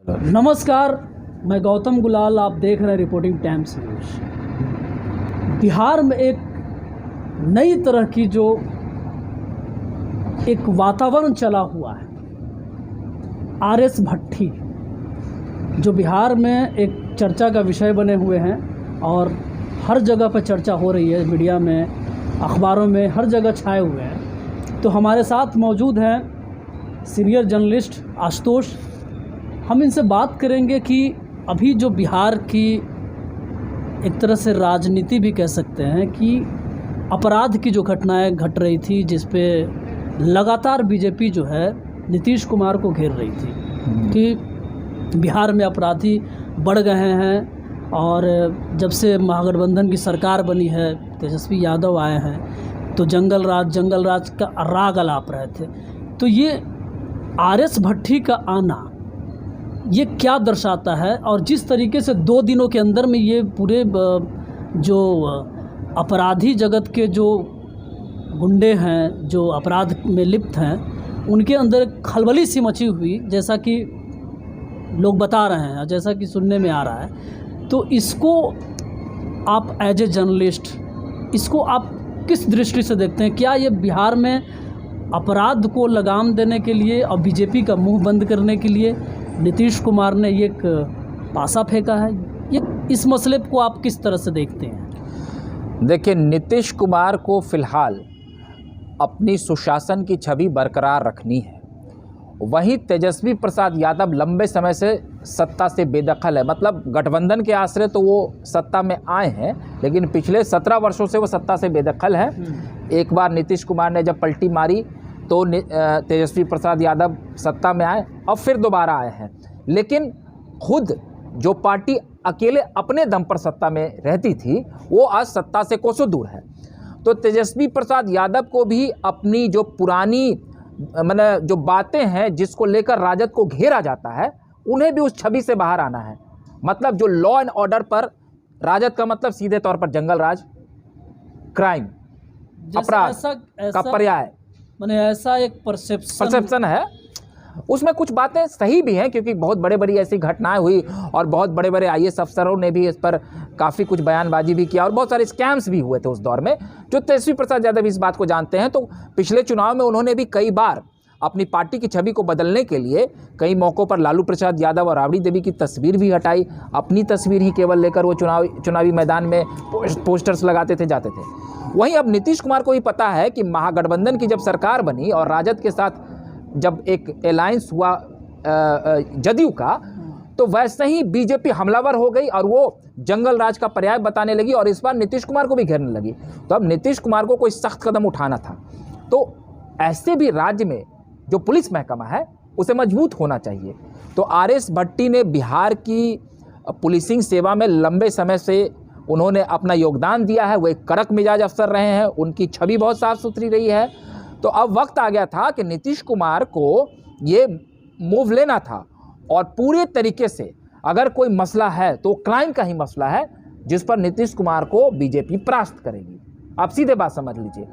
नमस्कार, मैं गौतम गुलाल, आप देख रहे हैं रिपोर्टिंग टाइम्स न्यूज़। बिहार में एक नई तरह की जो एक वातावरण चला हुआ है, आरएस भट्टी जो बिहार में एक चर्चा का विषय बने हुए हैं और हर जगह पर चर्चा हो रही है, मीडिया में, अखबारों में, हर जगह छाए हुए हैं। तो हमारे साथ मौजूद हैं सीनियर जर्नलिस्ट आशुतोष। हम इनसे बात करेंगे कि अभी जो बिहार की एक तरह से राजनीति भी कह सकते हैं कि अपराध की जो घटनाएं घट रही थी, जिस पे लगातार बीजेपी जो है नीतीश कुमार को घेर रही थी कि बिहार में अपराधी बढ़ गए हैं और जब से महागठबंधन की सरकार बनी है, तेजस्वी यादव आए हैं, तो जंगल राज का राग अलाप रहे थे। तो ये आरएस भट्टी का आना ये क्या दर्शाता है, और जिस तरीके से 2 दिनों के अंदर में ये पूरे जो अपराधी जगत के जो गुंडे हैं, जो अपराध में लिप्त हैं, उनके अंदर खलबली सी मची हुई, जैसा कि लोग बता रहे हैं, जैसा कि सुनने में आ रहा है। तो इसको आप एज ए जर्नलिस्ट, इसको आप किस दृष्टि से देखते हैं? क्या ये बिहार में अपराध को लगाम देने के लिए और बीजेपी का मुंह बंद करने के लिए नीतीश कुमार ने ये एक पासा फेंका है? ये इस मसले को आप किस तरह से देखते हैं? देखिए, नीतीश कुमार को फिलहाल अपनी सुशासन की छवि बरकरार रखनी है। वहीं तेजस्वी प्रसाद यादव लंबे समय से सत्ता से बेदखल है। मतलब गठबंधन के आश्रय तो वो सत्ता में आए हैं, लेकिन पिछले 17 वर्षों से वो सत्ता से बेदखल है। एक बार नीतीश कुमार ने जब पलटी मारी तो तेजस्वी प्रसाद यादव सत्ता में आए, अब फिर दोबारा आए हैं। लेकिन खुद जो पार्टी अकेले अपने दम पर सत्ता में रहती थी, वो आज सत्ता से कोसों दूर है। तो तेजस्वी प्रसाद यादव को भी अपनी जो पुरानी जो बातें हैं, जिसको लेकर राजद को घेरा जाता है, उन्हें भी उस छवि से बाहर आना है। मतलब जो लॉ एंड ऑर्डर पर राजद का मतलब सीधे तौर पर जंगल राज, क्राइम, अपराध का पर्याय, माने ऐसा एक परसेप्शन है। उसमें कुछ बातें सही भी हैं, क्योंकि बहुत बड़ी ऐसी घटनाएं हुई और बहुत बड़े आईएएस अफसरों ने भी इस पर काफ़ी कुछ बयानबाजी भी किया और बहुत सारे स्कैम्स भी हुए थे उस दौर में, जो तेजस्वी प्रसाद यादव इस बात को जानते हैं। तो पिछले चुनाव में उन्होंने भी कई बार अपनी पार्टी की छवि को बदलने के लिए कई मौक़ों पर लालू प्रसाद यादव और राबड़ी देवी की तस्वीर भी हटाई, अपनी तस्वीर ही केवल लेकर वो चुनावी मैदान में पोस्टर्स लगाते थे, जाते थे। वहीं अब नीतीश कुमार को भी पता है कि महागठबंधन की जब सरकार बनी और राजद के साथ जब एक अलायंस हुआ जदयू का, तो वैसे ही बीजेपी हमलावर हो गई और वो जंगल राज का पर्याय बताने लगी और इस बार नीतीश कुमार को भी घेरने लगी। तो अब नीतीश कुमार को कोई सख्त कदम उठाना था। तो ऐसे भी राज्य में जो पुलिस महकमा है उसे मजबूत होना चाहिए। तो आरएस भट्टी ने बिहार की पुलिसिंग सेवा में लंबे समय से उन्होंने अपना योगदान दिया है। वो एक कड़क मिजाज अफसर रहे हैं, उनकी छवि बहुत साफ सुथरी रही है। तो अब वक्त आ गया था कि नीतीश कुमार को ये मूव लेना था और पूरे तरीके से, अगर कोई मसला है तो क्राइम का ही मसला है, जिस पर नीतीश कुमार को बीजेपी परास्त करेगी। आप सीधे बात समझ लीजिए।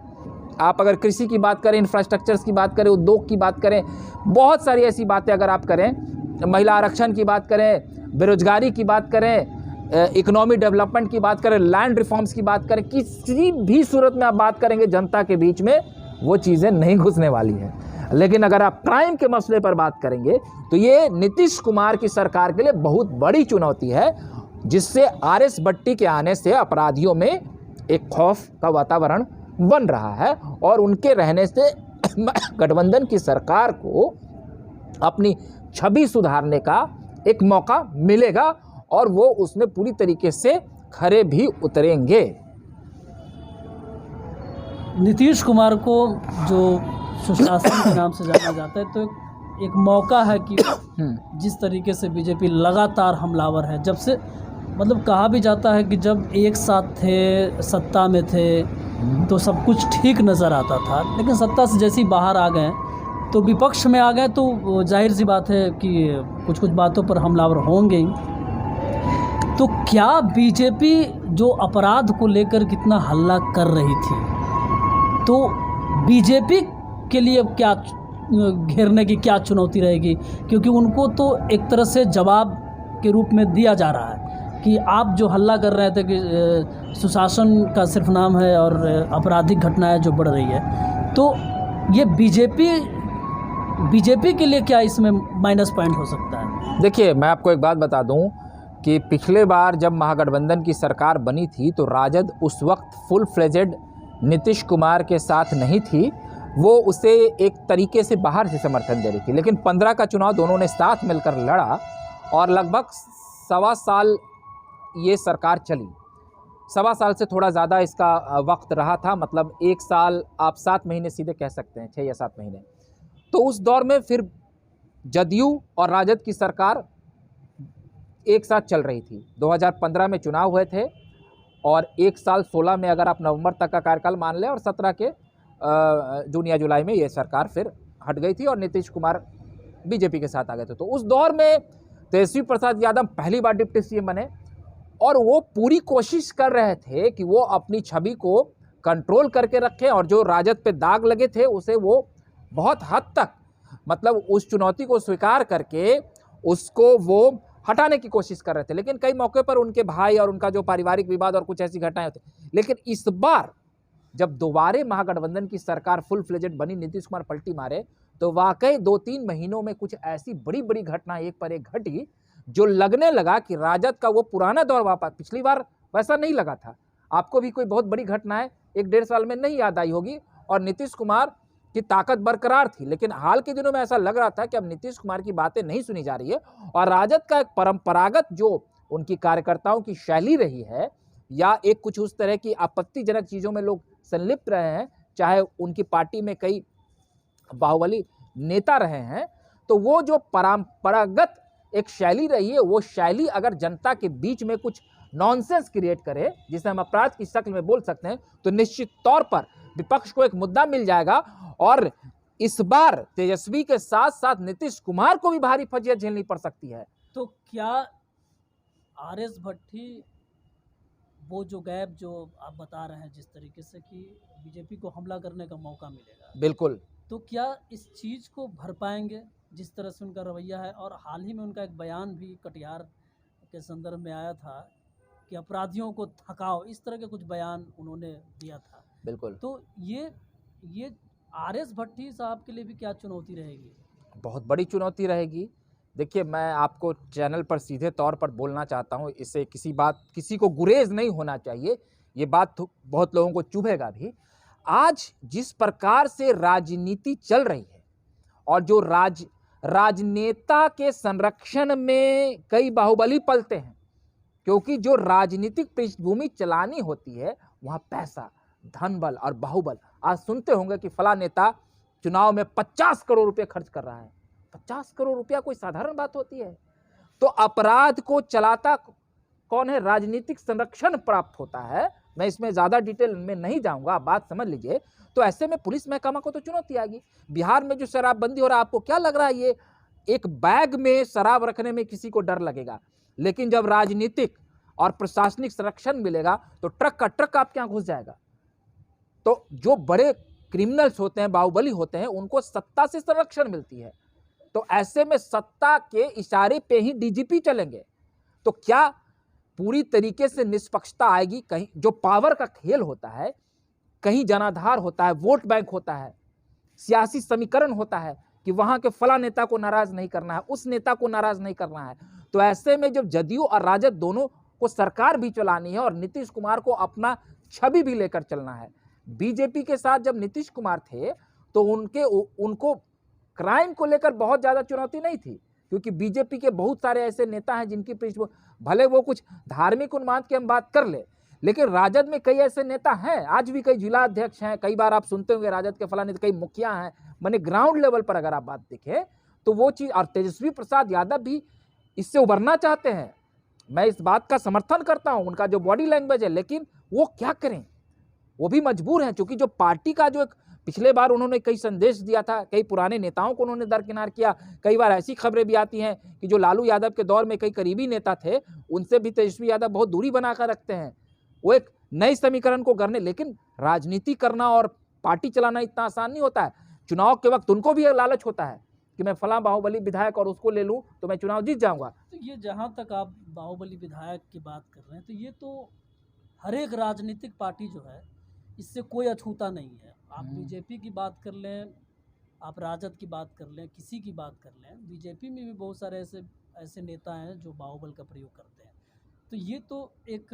आप अगर कृषि की बात करें, इंफ्रास्ट्रक्चर्स की बात करें, उद्योग की बात करें, बहुत सारी ऐसी बातें अगर आप करें, महिला आरक्षण की बात करें, बेरोजगारी की बात करें, इकोनॉमी डेवलपमेंट की बात करें, लैंड रिफॉर्म्स की बात करें, किसी भी सूरत में आप बात करेंगे, जनता के बीच में वो चीज़ें नहीं घुसने वाली हैं। लेकिन अगर आप क्राइम के मसले पर बात करेंगे तो ये नीतीश कुमार की सरकार के लिए बहुत बड़ी चुनौती है, जिससे आरएस भट्टी के आने से अपराधियों में एक खौफ का वातावरण बन रहा है और उनके रहने से गठबंधन की सरकार को अपनी छवि सुधारने का एक मौका मिलेगा और वो उसमें पूरी तरीके से खरे भी उतरेंगे। नीतीश कुमार को जो सुशासन के नाम से जाना जाता है, तो एक मौका है कि जिस तरीके से बीजेपी लगातार हमलावर है, जब से मतलब कहा भी जाता है कि जब एक साथ थे, सत्ता में थे, तो सब कुछ ठीक नज़र आता था, लेकिन सत्ता से जैसे ही बाहर आ गए तो विपक्ष में आ गए, तो जाहिर सी बात है कि कुछ बातों पर हमलावर होंगे ही। तो क्या बीजेपी जो अपराध को लेकर कितना हल्ला कर रही थी, तो बीजेपी के लिए क्या घेरने की क्या चुनौती रहेगी, क्योंकि उनको तो एक तरह से जवाब के रूप में दिया जा रहा है कि आप जो हल्ला कर रहे थे कि सुशासन का सिर्फ नाम है और आपराधिक घटनाएं जो बढ़ रही है, तो ये बीजेपी के लिए क्या इसमें माइनस पॉइंट हो सकता है? देखिए, मैं आपको एक बात बता दूं कि पिछले बार जब महागठबंधन की सरकार बनी थी तो राजद उस वक्त फुल फ्लेजेड नीतीश कुमार के साथ नहीं थी, वो उसे एक तरीके से बाहर से समर्थन दे रही थी। लेकिन 15 का चुनाव दोनों ने साथ मिलकर लड़ा और लगभग 1.25 साल ये सरकार चली। 1.25 साल से थोड़ा ज़्यादा इसका वक्त रहा था, मतलब 1 साल आप 7 महीने सीधे कह सकते हैं, 6 या 7 महीने। तो उस दौर में फिर जदयू और राजद की सरकार एक साथ चल रही थी। 2015 में चुनाव हुए थे और 1 साल 16 में अगर आप नवंबर तक का कार्यकाल मान लें और 17 के जून या जुलाई में ये सरकार फिर हट गई थी और नीतीश कुमार बीजेपी के साथ आ गए थे। तो उस दौर में तेजस्वी प्रसाद यादव पहली बार डिप्टी सीएम बने और वो पूरी कोशिश कर रहे थे कि वो अपनी छवि को कंट्रोल करके रखें और जो राजद पे दाग लगे थे उसे वो बहुत हद तक, मतलब उस चुनौती को स्वीकार करके उसको वो हटाने की कोशिश कर रहे थे। लेकिन कई मौके पर उनके भाई और उनका जो पारिवारिक विवाद और कुछ ऐसी घटनाएं होती। लेकिन इस बार जब दोबारे महागठबंधन की सरकार फुल फ्लेजेड बनी, नीतीश कुमार पलटी मारे, तो वाकई 2-3 महीनों में कुछ ऐसी बड़ी बड़ी घटना एक पर एक घटी जो लगने लगा कि राजद का वो पुराना दौर वापस। पिछली बार वैसा नहीं लगा था, आपको भी कोई बहुत बड़ी घटनाएं 1-1.5 साल में नहीं याद आई होगी और नीतीश कुमार की ताकत बरकरार थी। लेकिन हाल के दिनों में ऐसा लग रहा था कि अब नीतीश कुमार की बातें नहीं सुनी जा रही है और राजद का एक परंपरागत जो उनकी कार्यकर्ताओं की शैली रही है या एक कुछ उस तरह की आपत्तिजनक चीज़ों में लोग संलिप्त रहे हैं, चाहे उनकी पार्टी में कई बाहुबली नेता रहे हैं, तो वो जो परंपरागत एक शैली रही है, वो शैली अगर जनता के बीच में कुछ नॉनसेंस क्रिएट करे, जिसे हम अपराध की शक्ल में बोल सकते हैं, तो निश्चित तौर पर विपक्ष को एक मुद्दा मिल जाएगा और इस बार तेजस्वी के साथ साथ नीतीश कुमार को भी भारी फजियत झेलनी पड़ सकती है। तो क्या आरएस भट्टी वो जो गैप जो आप बता रहे हैं जिस तरीके से कि बीजेपी को हमला करने का मौका मिलेगा, बिल्कुल, तो क्या इस चीज़ को भर पाएंगे जिस तरह से उनका रवैया है? और हाल ही में उनका एक बयान भी कटिहार के संदर्भ में आया था कि अपराधियों को थकाओ, इस तरह के कुछ बयान उन्होंने दिया था। बिल्कुल, तो ये आरएस भट्टी साहब के लिए भी क्या चुनौती रहेगी? बहुत बड़ी चुनौती रहेगी। देखिए, मैं आपको चैनल पर सीधे तौर पर बोलना चाहता हूँ, इससे किसी को गुरेज नहीं होना चाहिए, ये बात बहुत लोगों को चुभेगा भी। आज जिस प्रकार से राजनीति चल रही है और जो राजनेता के संरक्षण में कई बाहुबली पलते हैं, क्योंकि जो राजनीतिक पृष्ठभूमि चलानी होती है वहाँ पैसा, धन बल और बाहुबल। आज सुनते होंगे कि फला नेता चुनाव में 50 करोड़ रुपए खर्च कर रहा है। 50 करोड़ रुपया कोई साधारण बात होती है? तो अपराध को चलाता कौन है? राजनीतिक संरक्षण प्राप्त होता है। मैं इसमें ज़्यादा डिटेल में नहीं जाऊंगा, आप बात समझ लीजिए। तो ऐसे में पुलिस महकमा को तो चुनौती आएगी। बिहार में जो शराबबंदी हो रहा है, आपको क्या लग रहा है ये एक बैग में शराब रखने में किसी को डर लगेगा? लेकिन जब राजनीतिक और प्रशासनिक संरक्षण मिलेगा तो ट्रक का ट्रक आपके यहाँ घुस जाएगा। तो जो बड़े क्रिमिनल्स होते हैं, बाहुबली होते हैं, उनको सत्ता से संरक्षण मिलती है। तो ऐसे में सत्ता के इशारे पे ही डीजीपी चलेंगे। तो क्या पूरी तरीके से निष्पक्षता आएगी? कहीं जो पावर का खेल होता है, कहीं जनाधार होता है, वोट बैंक होता है, सियासी समीकरण होता है कि वहां के फला नेता को नाराज नहीं करना है, उस नेता को नाराज नहीं करना है। तो ऐसे में जब जदयू और राजद दोनों को सरकार भी चलानी है और नीतीश कुमार को अपना छवि भी लेकर चलना है। बीजेपी के साथ जब नीतीश कुमार थे तो उनको क्राइम को लेकर बहुत ज़्यादा चुनौती नहीं थी, क्योंकि बीजेपी के बहुत सारे ऐसे नेता हैं जिनकी पृष्ठभूमि, भले वो कुछ धार्मिक उन्माद की हम बात कर ले, लेकिन राजद में कई ऐसे नेता हैं, आज भी कई जिला अध्यक्ष हैं, कई बार आप सुनते होंगे राजद के फला नेता, कई मुखिया हैं। मैंने ग्राउंड लेवल पर अगर आप बात देखें तो वो चीज़, और तेजस्वी प्रसाद यादव भी इससे उभरना चाहते हैं। मैं इस बात का समर्थन करता हूं, उनका जो बॉडी लैंग्वेज है, लेकिन वो क्या करें, वो भी मजबूर हैं, क्योंकि जो पार्टी का जो एक पिछले बार उन्होंने कई संदेश दिया था, कई पुराने नेताओं को उन्होंने दरकिनार किया। कई बार ऐसी खबरें भी आती हैं कि जो लालू यादव के दौर में कई करीबी नेता थे, उनसे भी तेजस्वी यादव बहुत दूरी बनाकर रखते हैं। वो एक नए समीकरण को करने, लेकिन राजनीति करना और पार्टी चलाना इतना आसान नहीं होता है। चुनाव के वक्त उनको भी एक लालच होता है कि मैं फलां बाहुबली विधायक और उसको ले लूं तो मैं चुनाव जीत जाऊंगा। तो ये जहाँ तक आप बाहुबली विधायक की बात कर रहे हैं, तो ये तो हर एक राजनीतिक पार्टी जो है इससे कोई अछूता नहीं है। आप बीजेपी की बात कर लें, आप राजद की बात कर लें, किसी की बात कर लें, बीजेपी में भी बहुत सारे ऐसे नेता हैं जो बाहुबल का प्रयोग करते हैं। तो ये तो एक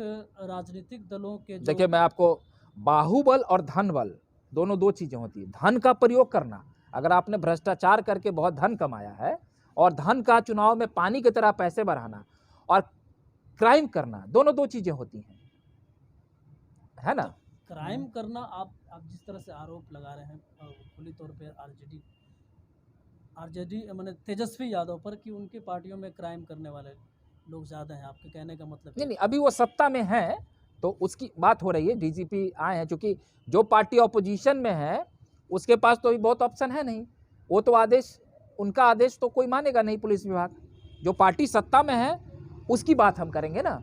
राजनीतिक दलों के देखिए, मैं आपको बाहुबल और धनबल दोनों दो चीजें होती है। धन का प्रयोग करना, अगर आपने भ्रष्टाचार करके बहुत धन कमाया है, और धन का चुनाव में पानी की तरह पैसे बढ़ाना, और क्राइम करना, दोनों दो चीजें होती हैं, है ना। तो क्राइम करना, आप जिस तरह से आरोप लगा रहे हैं खुली तौर पे आरजेडी मैंने तेजस्वी यादव पर कि उनकी पार्टियों में क्राइम करने वाले लोग ज़्यादा हैं, आपके कहने का मतलब? नहीं, अभी वो सत्ता में है तो उसकी बात हो रही है। डीजीपी आए हैं, क्योंकि जो पार्टी ऑपोजिशन में है उसके पास तो अभी बहुत ऑप्शन है नहीं। वो तो उनका आदेश तो कोई मानेगा नहीं, पुलिस विभाग। जो पार्टी सत्ता में है उसकी बात हम करेंगे ना,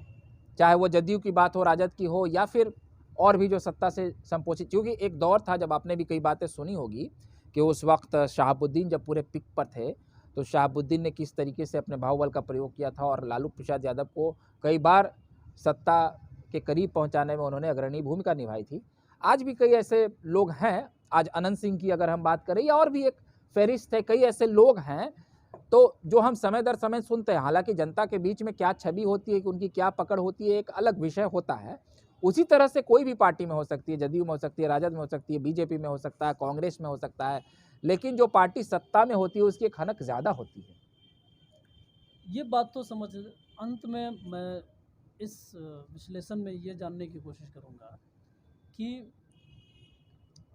चाहे वो जदयू की बात हो, राजद की हो, या फिर और भी जो सत्ता से संपोषित। क्योंकि एक दौर था, जब आपने भी कई बातें सुनी होगी, कि उस वक्त शहाबुद्दीन जब पूरे पिक पर थे, तो शहाबुद्दीन ने किस तरीके से अपने बाहुबल का प्रयोग किया था, और लालू प्रसाद यादव को कई बार सत्ता के करीब पहुंचाने में उन्होंने अग्रणी भूमिका निभाई थी। आज भी कई ऐसे लोग हैं, आज अनंत सिंह की अगर हम बात करें, या और भी एक फहरिस्त है, कई ऐसे लोग हैं तो जो हम समय दर समय सुनते हैं। हालांकि जनता के बीच में क्या छवि होती है, कि उनकी क्या पकड़ होती है, एक अलग विषय होता है। उसी तरह से कोई भी पार्टी में हो सकती है, जदयू में हो सकती है, राजद में हो सकती है, बीजेपी में हो सकता है, कांग्रेस में हो सकता है, लेकिन जो पार्टी सत्ता में होती है उसकी खनक ज़्यादा होती है। ये बात तो समझ, अंत में मैं इस विश्लेषण में ये जानने की कोशिश करूँगा कि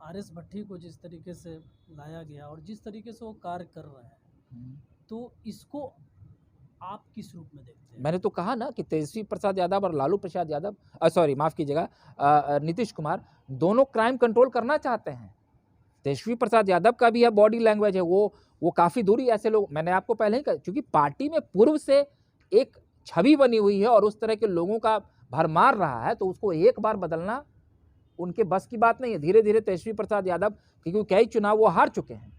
आर.एस. भट्टी को जिस तरीके से लाया गया और जिस तरीके से वो कार्य कर रहे हैं, तो इसको आप किस रूप में देखते हैं? मैंने तो कहा ना कि तेजस्वी प्रसाद यादव और लालू प्रसाद यादव, सॉरी माफ़ कीजिएगा, नीतीश कुमार, दोनों क्राइम कंट्रोल करना चाहते हैं। तेजस्वी प्रसाद यादव का भी है बॉडी लैंग्वेज है, वो काफ़ी दूरी ऐसे लोग, मैंने आपको पहले ही कहा, क्योंकि पार्टी में पूर्व से एक छवि बनी हुई है और उस तरह के लोगों का भरमार रहा है, तो उसको एक बार बदलना उनके बस की बात नहीं है। धीरे धीरे तेजस्वी प्रसाद यादव, क्योंकि कई चुनाव वो हार चुके हैं,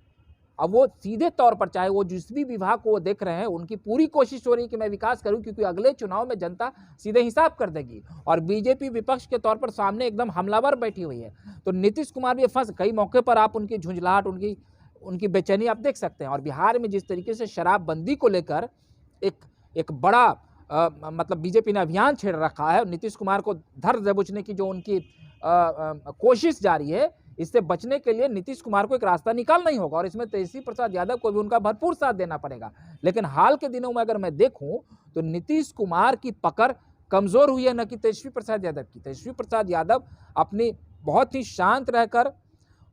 अब वो सीधे तौर पर, चाहे वो जिस भी विभाग को वो देख रहे हैं, उनकी पूरी कोशिश हो रही है कि मैं विकास करूं, क्योंकि अगले चुनाव में जनता सीधे हिसाब कर देगी। और बीजेपी विपक्ष के तौर पर सामने एकदम हमलावर बैठी हुई है। तो नीतीश कुमार भी फंस, कई मौके पर आप उनकी झुंझलाहट, उनकी बेचैनी आप देख सकते हैं। और बिहार में जिस तरीके से शराबबंदी को लेकर एक बड़ा मतलब बीजेपी ने अभियान छेड़ रखा है, नीतीश कुमार को धर दबोचने की जो उनकी कोशिश जारी है, इससे बचने के लिए नीतीश कुमार को एक रास्ता निकालना ही होगा, और इसमें तेजस्वी प्रसाद यादव को भी उनका भरपूर साथ देना पड़ेगा। लेकिन हाल के दिनों में अगर मैं देखूं तो नीतीश कुमार की पकड़ कमजोर हुई है, न कि तेजस्वी प्रसाद यादव की। तेजस्वी प्रसाद यादव अपनी बहुत ही शांत रहकर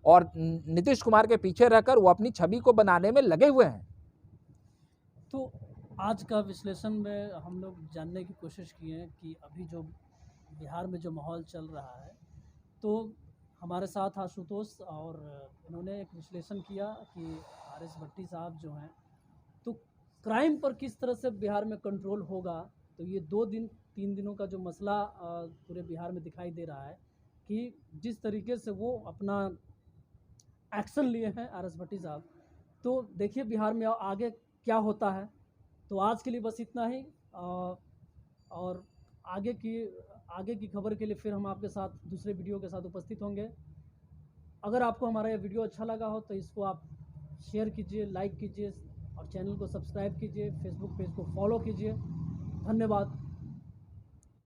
और नीतीश कुमार के पीछे रहकर वो अपनी छवि को बनाने में लगे हुए हैं। तो आज का विश्लेषण में हम लोग जानने की कोशिश किए हैं कि अभी जो बिहार में जो माहौल चल रहा है, तो हमारे साथ आशुतोष, और उन्होंने एक विश्लेषण किया कि आर.एस. भट्टी साहब जो हैं, तो क्राइम पर किस तरह से बिहार में कंट्रोल होगा। तो ये 2-3 दिनों का जो मसला पूरे बिहार में दिखाई दे रहा है, कि जिस तरीके से वो अपना एक्शन लिए हैं आर.एस. भट्टी साहब, तो देखिए बिहार में आगे क्या होता है। तो आज के लिए बस इतना ही, और आगे की खबर के लिए फिर हम आपके साथ दूसरे वीडियो के साथ उपस्थित होंगे। अगर आपको हमारा ये वीडियो अच्छा लगा हो तो इसको आप शेयर कीजिए, लाइक कीजिए, और चैनल को सब्सक्राइब कीजिए, फेसबुक पेज को फॉलो कीजिए। धन्यवाद।